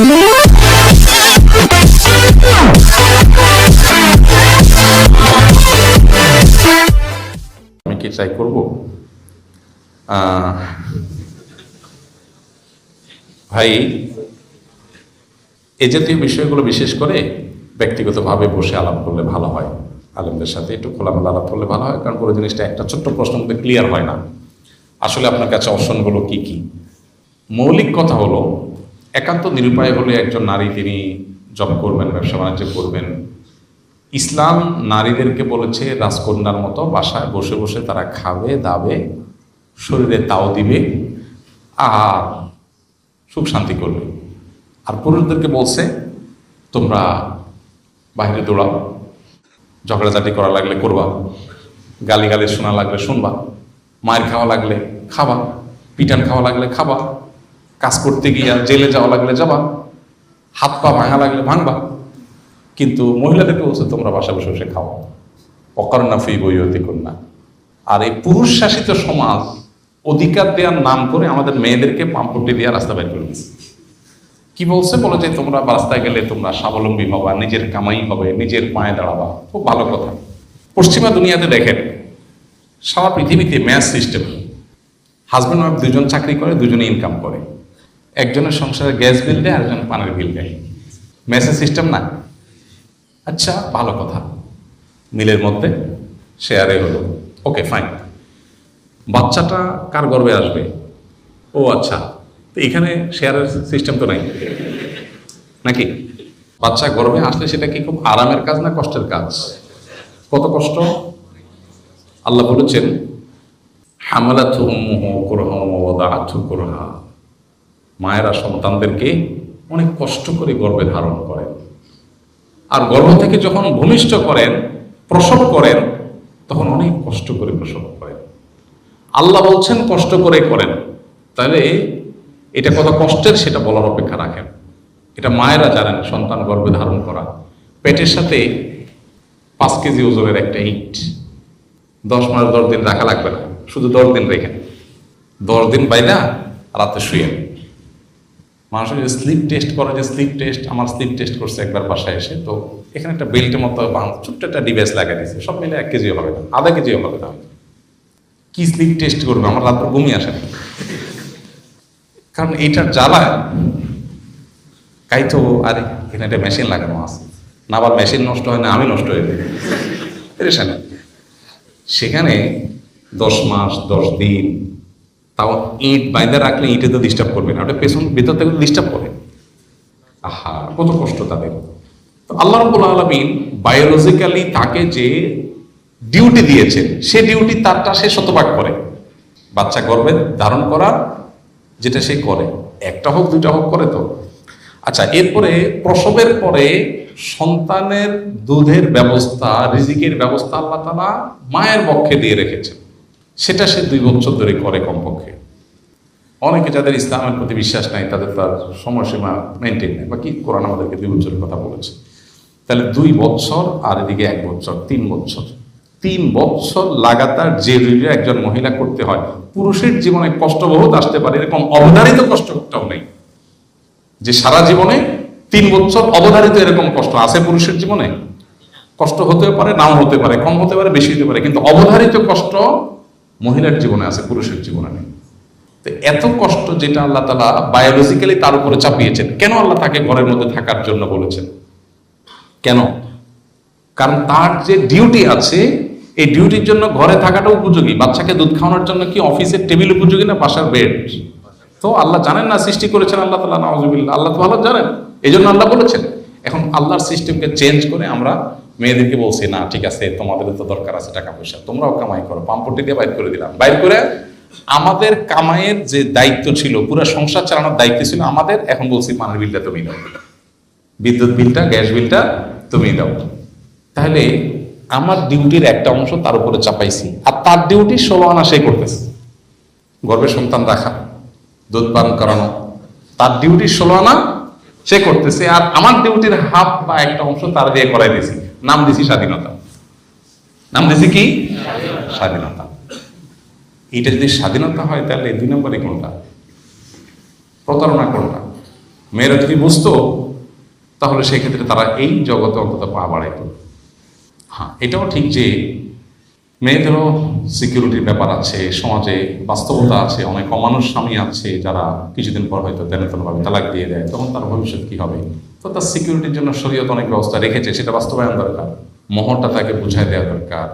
আমি কি ট্রাই করবো? ভাই, এই জাতীয় বিষয়গুলো বিশেষ করে ব্যক্তিগতভাবে বসে আলাপ করলে ভালো হয়, আলেমদের সাথে একটু খোলামেলা আলাপ করলে ভালো হয়। কারণ পুরো জিনিসটা একটা ছোট্ট প্রশ্ন মধ্যে ক্লিয়ার হয় না। আসলে আপনার কাছে অপশনগুলো কি কি? মৌলিক কথা হলো, একান্ত নিরুপায় হলে একজন নারী তিনি জব করবেন, ব্যবসা বাণিজ্য করবেন। ইসলাম নারীদেরকে বলেছে রাজকন্যার মতো বাসায় বসে বসে তারা খাবে দাবে, শরীরে তাও দিবে আর সুখ শান্তি করবে। আর পুরুষদেরকে বলছে তোমরা বাইরে দৌড়াও, ঝগড়াঝাটি করা লাগলে করবা, গালি শোনা লাগলে শুনবা, মায়ের খাওয়া লাগলে খাবা, পিটান খাওয়া লাগলে খাবা, কাজ করতে গিয়ে জেলে যাওয়া লাগলে যাবা, হাত পা ভাঙা লাগলে ভাঙবা। কিন্তু মহিলাদেরকে বলছে তোমরা বাসা বসে বসে খাও, অকর্ণা ফি বইয়তি কন্যা। আর এই পুরুষ শাসিত সমাজ অধিকার দেওয়ার নাম করে আমাদের মেয়েদেরকে পাম্পটি দিয়ে রাস্তা বের করে দিচ্ছে। কি বলছে? বলে যে তোমরা রাস্তায় গেলে তোমরা স্বাবলম্বী হবা, নিজের কামাই হবে, নিজের পায়ে দাঁড়াবা। খুব ভালো কথা। পশ্চিমা দুনিয়াতে দেখেন, সারা পৃথিবীতে ম্যাচ সিস্টেম। হাজব্যান্ড ওয়াইফ দুজন চাকরি করে, দুজনে ইনকাম করে, একজনের সংসারে গ্যাস বিল দেয়, আরেকজন পানির বিল দেয়। ম্যাচের সিস্টেম না? আচ্ছা, ভালো কথা, মিলের মধ্যে শেয়ারে হলো, ওকে ফাইন। বাচ্চাটা কার গর্বে আসবে? ও আচ্ছা, তো এখানে শেয়ারের সিস্টেম তো নাই নাকি? বাচ্চা গর্বে আসলে সেটা কি খুব আরামের কাজ না কষ্টের কাজ? কত কষ্ট! আল্লাহ বলেছেন হামালাতহু উম্মুহু কুরহা ওয়া ওয়াদাআতহু কুরহা। মায়েরা সন্তানদেরকে অনেক কষ্ট করে গর্ভে ধারণ করেন, আর গর্ভ থেকে যখন ভূমিষ্ঠ করেন, প্রসব করেন, তখন অনেক কষ্ট করে প্রসব করেন। আল্লাহ বলছেন কষ্ট করে করেন, তাহলে এটা কত কষ্টের সেটা বলার অপেক্ষা রাখেন। এটা মায়েরা জানেন, সন্তান গর্ভে ধারণ করা। পেটের সাথে 5 কেজি ওজনের একটা ইট 10 মাস 10 দিন রাখা লাগবে না, শুধু 10 দিন রেখেন, 10 দিন বাইনা রাতে শুয়ে। মানুষের যে স্লিপ টেস্ট করে, যে স্লিপ টেস্ট, আমার স্লিপ টেস্ট করছে একবার বাসায় এসে, তো এখানে একটা বেল্টের মতো ছোট্ট একটা ডিভাইস লাগিয়ে দিয়েছে, সব মিলে 1 কেজিও হবে না, আধা কেজিও হবে না। কি স্লিপ টেস্ট করবে? আমার রাত্রে ঘুমিয়ে আসে না, কারণ এইটার জ্বালায় কাইতো। আরে এখানে একটা মেশিন লাগানো আছে না, আবার মেশিন নষ্ট হয় না, আমি নষ্ট হয়ে যাই, পেরেশানি। সেখানে 10 মাস 10 দিন, তাও ইট বাইন্দা রাখলে ইটে তো ডিস্টার্ব করবে না, ওটা পেছন ভিতর থেকে ডিস্টার্ব করে। আহা, কত কষ্ট তাদের। তো আল্লাহ রাব্বুল আলামিন বায়োলজিক্যালি তাকে যে ডিউটি দিয়েছেন, সে ডিউটি তারটা সে শতভাগ করে। বাচ্চা গর্ভে ধারণ করা যেটা সে করে, একটা হোক দুইটা হোক করে তো। আচ্ছা, এরপরে প্রসবের পরে সন্তানের দুধের ব্যবস্থা, রিজিকের ব্যবস্থা আল্লাহ তাআলা মায়ের পক্ষে দিয়ে রেখেছেন, সেটা সে 2 বছর ধরে করে কমপক্ষে। অনেকে যাদের ইসলামের প্রতি বিশ্বাস নাই, তাদের তার সময়সীমা মেনটেন নেই, বা কি কোরআন আমাদেরকে 2 বছরের কথা বলেছে। তাহলে 2 বছর আর এদিকে 1 বছর, 3 বছর, 3 বছর লাগাতার যে রিডিও একজন মহিলা করতে হয়। পুরুষের জীবনে কষ্ট বহুত আসতে পারে, এরকম অবধারিত কষ্টটাও নেই যে সারা জীবনে 3 বছর অবধারিত এরকম কষ্ট আছে পুরুষের জীবনে। কষ্ট হতে পারে, নাও হতে পারে, কম হতে পারে, বেশি হতে পারে, কিন্তু অবধারিত কষ্ট মহিলার জীবনে আছে, পুরুষের জীবনে নেই। তো এত কষ্ট যেটা আল্লাহ তাআলা বায়োলজিক্যালি তার উপরে চাপিয়েছেন, কেন আল্লাহ তাকে ঘরের মধ্যে থাকার জন্য বলেছেন? কেন? কারণ তার যে ডিউটি আছে, এই ডিউটির জন্য ঘরে থাকাটা উপযোগী। বাচ্চাকে দুধ খাওয়ানোর জন্য কি অফিসের টেবিল উপযোগী না বাসার বেড? তো আল্লাহ জানেন না সৃষ্টি করেছেন আল্লাহ তাআলা, নাউযুবিল্লাহ, আল্লাহ তো ভালো জানেন, এই জন্য আল্লাহ বলেছেন। এখন আল্লাহর সিস্টেমকে চেঞ্জ করে আমরা মেয়েদেরকে বলছি না ঠিক আছে, তোমাদের তো দরকার আছে টাকা পয়সা, তোমরাও কামাই করো, পাম্পটি দিয়ে বাইর করে দিলাম। বাইর করে আমাদের কামাইয়ের যে দায়িত্ব ছিল, পুরো সংসার চালানোর দায়িত্ব ছিল আমাদের, এখন বলছি পানির বিলটা তুমি দাও, বিদ্যুৎ বিলটা, গ্যাস বিলটা তুমি দাও। তাহলে আমার ডিউটির একটা অংশ তার উপরে চাপাইছি, আর তার ডিউটি 16 আনা সে করতেছে। গর্ভে সন্তান রাখা, দুধ পান করানো, তার ডিউটি 16 আনা সে করতেছে, আর আমার ডিউটির হাফ বা একটা অংশ তার দিয়ে করাই দিয়েছি। নাম দিছি স্বাধীনতা। নাম দিছি কি? স্বাধীনতা। এটা যদি স্বাধীনতা হয়, তাহলে 2 নম্বরে কোনটা? প্রতারণা কোনটা? মেয়েরা যদি বুঝতো তাহলে সেক্ষেত্রে তারা এই জগতে অন্তত পা বাড়াইত। হ্যাঁ, এটাও ঠিক যে মেয়েদেরও সিকিউরিটির ব্যাপার আছে, সমাজে বাস্তবতা আছে, অনেক অমানুষ স্বামী আছে যারা কিছুদিন পর হয়তো দেনতনভাবে তালাক দিয়ে দেয়, তখন তার ভবিষ্যৎ কি হবে? তো তার সিকিউরিটির জন্য শরীয়ত অনেক ব্যবস্থা রেখেছে, সেটা বাস্তবায়ন দরকার। মোহরটা তাকে বুঝাই দেওয়া দরকার,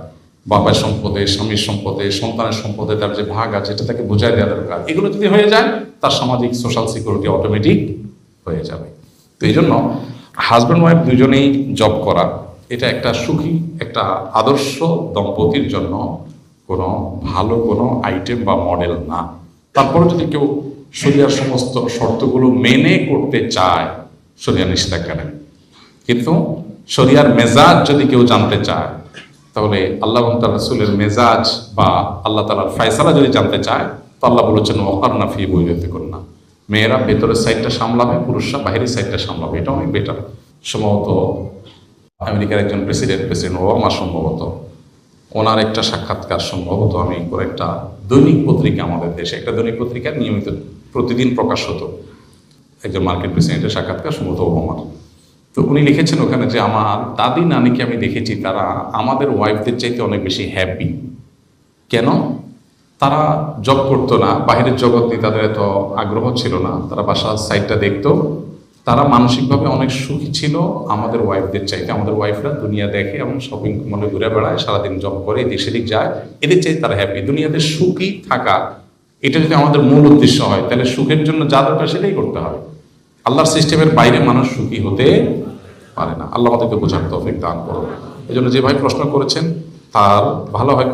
বাবার সম্পদে, স্বামীর সম্পদে, সন্তানের সম্পদে তার যে ভাগ আছে এটা তাকে বুঝাই দেওয়া দরকার। এগুলো যদি হয়ে যায় তার সামাজিক সোশ্যাল সিকিউরিটি অটোমেটিক হয়ে যাবে। তো এই জন্য হাজব্যান্ড ওয়াইফ দুজনেই জব করা এটা একটা সুখী, একটা আদর্শ দম্পতির জন্য কোনো ভালো কোনো আইটেম বা মডেল না। তারপরে যদি কেউ শরিয়ার সমস্ত শর্তগুলো মেনে করতে চায়, শরিয়া নিষেধাজ্ঞা নেই। কিন্তু শরিয়ার মেজাজ যদি কেউ জানতে চায়, তাহলে আল্লাহ এবং তার রাসূলের মেজাজ বা আল্লাহ তাআলার ফয়সালা যদি জানতে চায়, তো আল্লাহ বলেছেন ওয়াকারনা ফি বুয়ুতিকুন্না, মেয়েরা ভেতরের সাইডটা সামলাবে, পুরুষরা বাইরের সাইডটা সামলাবে। এটা অনেক বেটার। সম্ভবত আমেরিকার একজন প্রেসিডেন্ট ওবামা সম্ভবত ওনার একটা সাক্ষাৎকার, সম্ভবত আমি করে একটা দৈনিক পত্রিকা, আমাদের দেশে একটা দৈনিক পত্রিকা নিয়মিত প্রতিদিন প্রকাশ হতো, একজন মার্কিন প্রেসিডেন্টের সাক্ষাৎকার, সম্ভবত ওবামার। তো উনি লিখেছেন ওখানে যে আমার দাদি নানিকে আমি দেখেছি তারা আমাদের ওয়াইফদের চাইতে অনেক বেশি হ্যাপি। কেন? তারা জব করতো না, বাহিরের জগৎ নিয়ে তাদের এত আগ্রহ ছিল না, তারা বাসার সাইডটা দেখতো, তারা মানসিকভাবে অনেক সুখী ছিল আমাদের ওয়াইফদের চাইতে। আমাদের ওয়াইফরা দুনিয়া দেখে এবং শপিং মলে ঘুরে বেড়ায়, সারাদিন জব করে, এদিক সেদিক যায়, এদের চাইতে তারা হ্যাপি। দুনিয়াতে সুখী থাকা এটা যদি আমাদের মূল উদ্দেশ্য হয়, তাহলে সুখের জন্য যা দরকার সেটাই করতে হবে। আল্লাহর সিস্টেমের বাইরে মানুষ সুখী হতে পারে না। আল্লাহ আমাদেরকে বোঝার তৌফিক দান করুন। এই জন্য যে ভাই প্রশ্ন করেছেন তার ভালো হয়